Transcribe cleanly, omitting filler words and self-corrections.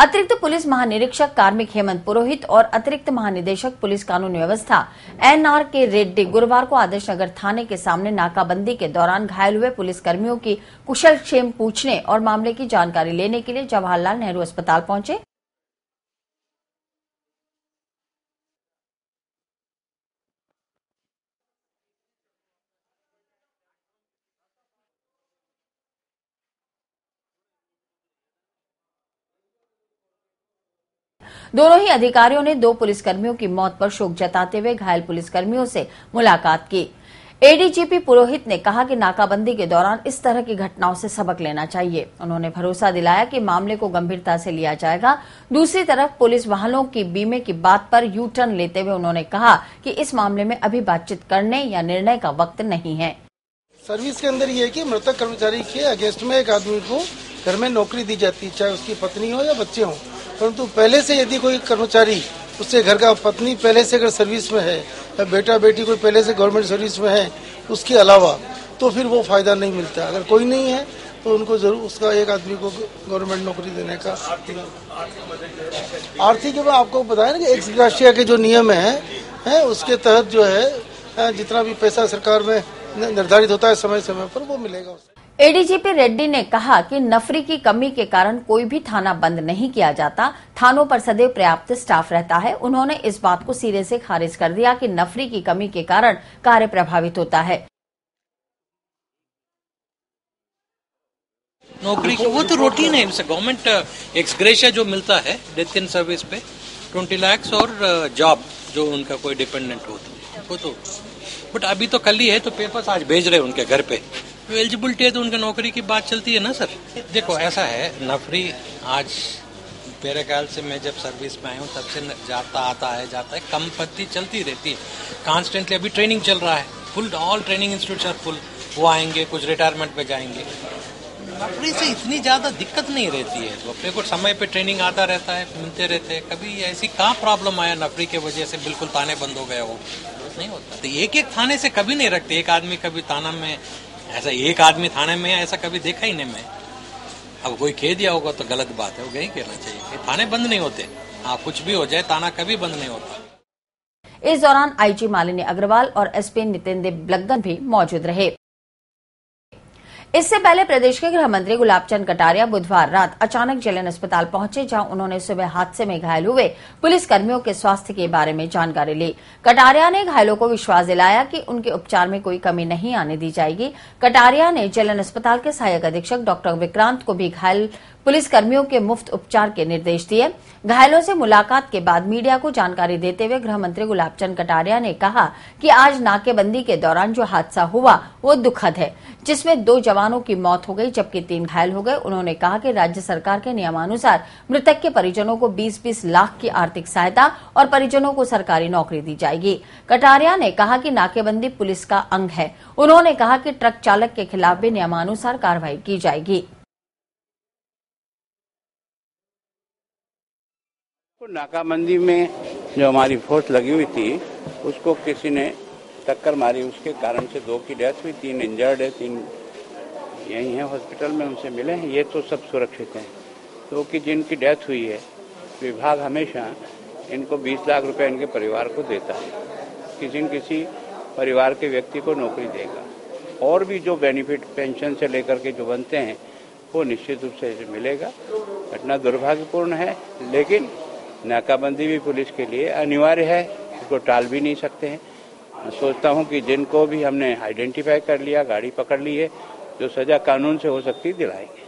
अतिरिक्त पुलिस महानिरीक्षक कार्मिक हेमंत पुरोहित और अतिरिक्त महानिदेशक पुलिस कानून व्यवस्था NR के रेड्डी गुरुवार को आदर्श नगर थाने के सामने नाकाबंदी के दौरान घायल हुए पुलिस कर्मियों की कुशलक्षेम पूछने और मामले की जानकारी लेने के लिए जवाहरलाल नेहरू अस्पताल पहुंचे। दोनों ही अधिकारियों ने 2 पुलिसकर्मियों की मौत पर शोक जताते हुए घायल पुलिसकर्मियों से मुलाकात की। एडीजीपी पुरोहित ने कहा कि नाकाबंदी के दौरान इस तरह की घटनाओं से सबक लेना चाहिए। उन्होंने भरोसा दिलाया कि मामले को गंभीरता से लिया जाएगा। दूसरी तरफ पुलिस वाहनों की बीमे की बात पर यू टर्न लेते हुए उन्होंने कहा कि इस मामले में अभी बातचीत करने या निर्णय का वक्त नहीं है। सर्विस के अंदर ये है कि मृतक कर्मचारी के अगेंस्ट में एक आदमी को घर में नौकरी दी जाती है, चाहे उसकी पत्नी हो या बच्चे हों। परंतु पहले से यदि कोई कर्मचारी उससे घर का पत्नी पहले से अगर सर्विस में है या बेटा बेटी कोई पहले से गवर्नमेंट सर्विस में है उसके अलावा, तो फिर वो फायदा नहीं मिलता। अगर कोई नहीं है तो उनको जरूर उसका एक आदमी को गवर्नमेंट नौकरी देने का आर्थिक में आपको बताया ना कि एक्स ग्राशिया के जो नियम है उसके तहत जो है जितना भी पैसा सरकार में निर्धारित होता है समय समय पर वो मिलेगा। एडीजीपी रेड्डी ने कहा कि नफरी की कमी के कारण कोई भी थाना बंद नहीं किया जाता। थानों पर सदैव पर्याप्त स्टाफ रहता है। उन्होंने इस बात को सिरे से खारिज कर दिया कि नफरी की कमी के कारण कार्य प्रभावित होता है। नौकरी को वो तो रूटीन है। गवर्नमेंट एक्स ग्रेशिया जो मिलता है डेथ इन सर्विस पे 20 लाख और जॉब जो उनका कोई डिपेंडेंट हो वो तो, बट अभी तो कल ही है तो पेपर्स आज भेज रहे हैं उनके घर पे। तो एलिजिबिलिटी है तो उनका नौकरी की बात चलती है ना सर। देखो ऐसा है, नफरी आज मेरे ख्याल से मैं जब सर्विस में आया हूँ तब से आता है कम पत्ती चलती रहती है कॉन्स्टेंटली। अभी ट्रेनिंग चल रहा है, full all training institute are full. वो आएंगे, कुछ रिटायरमेंट पे जाएंगे। नफरी से इतनी ज्यादा दिक्कत नहीं रहती है, तो अपने को समय पे ट्रेनिंग आता रहता है, मिलते रहते हैं। कभी ऐसी कहाँ प्रॉब्लम आया नफरी की वजह से बिल्कुल थाने बंद हो गया, वो नहीं होता। तो एक थाने से कभी नहीं रखते एक आदमी, कभी थाना में ऐसा एक आदमी थाने में ऐसा कभी देखा ही नहीं मैं। अब कोई कह दिया होगा तो गलत बात है, वो यही कहना चाहिए। थाने बंद नहीं होते, हाँ कुछ भी हो जाए थाना कभी बंद नहीं होता। इस दौरान आईजी मालिनी अग्रवाल और एसपी नितिन देव ब्लगदन भी मौजूद रहे। इससे पहले प्रदेश के गृह मंत्री गुलाबचंद कटारिया बुधवार रात अचानक जेएलएन अस्पताल पहुंचे, जहां उन्होंने सुबह हादसे में घायल हुए पुलिस कर्मियों के स्वास्थ्य के बारे में जानकारी ली। कटारिया ने घायलों को विश्वास दिलाया कि उनके उपचार में कोई कमी नहीं आने दी जाएगी। कटारिया ने जेएलएन अस्पताल के सहायक अधीक्षक डॉक्टर विक्रांत को भी घायल पुलिस कर्मियों के मुफ्त उपचार के निर्देश दिए। घायलों से मुलाकात के बाद मीडिया को जानकारी देते हुए गृह मंत्री गुलाबचंद कटारिया ने कहा कि आज नाकेबंदी के दौरान जो हादसा हुआ वो दुखद है, जिसमें 2 जवानों की मौत हो गई जबकि 3 घायल हो गए। उन्होंने कहा कि राज्य सरकार के नियमानुसार मृतक के परिजनों को 20-20 लाख की आर्थिक सहायता और परिजनों को सरकारी नौकरी दी जाएगी। कटारिया ने कहा कि नाकेबंदी पुलिस का अंग है। उन्होंने कहा कि ट्रक चालक के खिलाफ भी नियमानुसार कार्रवाई की जाएगी। नाकाबंदी में जो हमारी फोर्स लगी हुई थी उसको किसी ने टक्कर मारी, उसके कारण से 2 की डेथ हुई, 3 इंजर्ड है, 3 यही हैं हॉस्पिटल में, उनसे मिले हैं। ये तो सब सुरक्षित हैं। तो कि जिनकी डेथ हुई है विभाग हमेशा इनको 20 लाख रुपए इनके परिवार को देता है। किसी परिवार के व्यक्ति को नौकरी देगा और भी जो बेनिफिट पेंशन से लेकर के जो बनते हैं वो निश्चित रूप से मिलेगा। घटना दुर्भाग्यपूर्ण है, लेकिन नाकाबंदी भी पुलिस के लिए अनिवार्य है, इसको टाल भी नहीं सकते हैं। मैं सोचता हूं कि जिनको भी हमने आइडेंटिफाई कर लिया, गाड़ी पकड़ ली है, जो सजा कानून से हो सकती दिलाएंगे।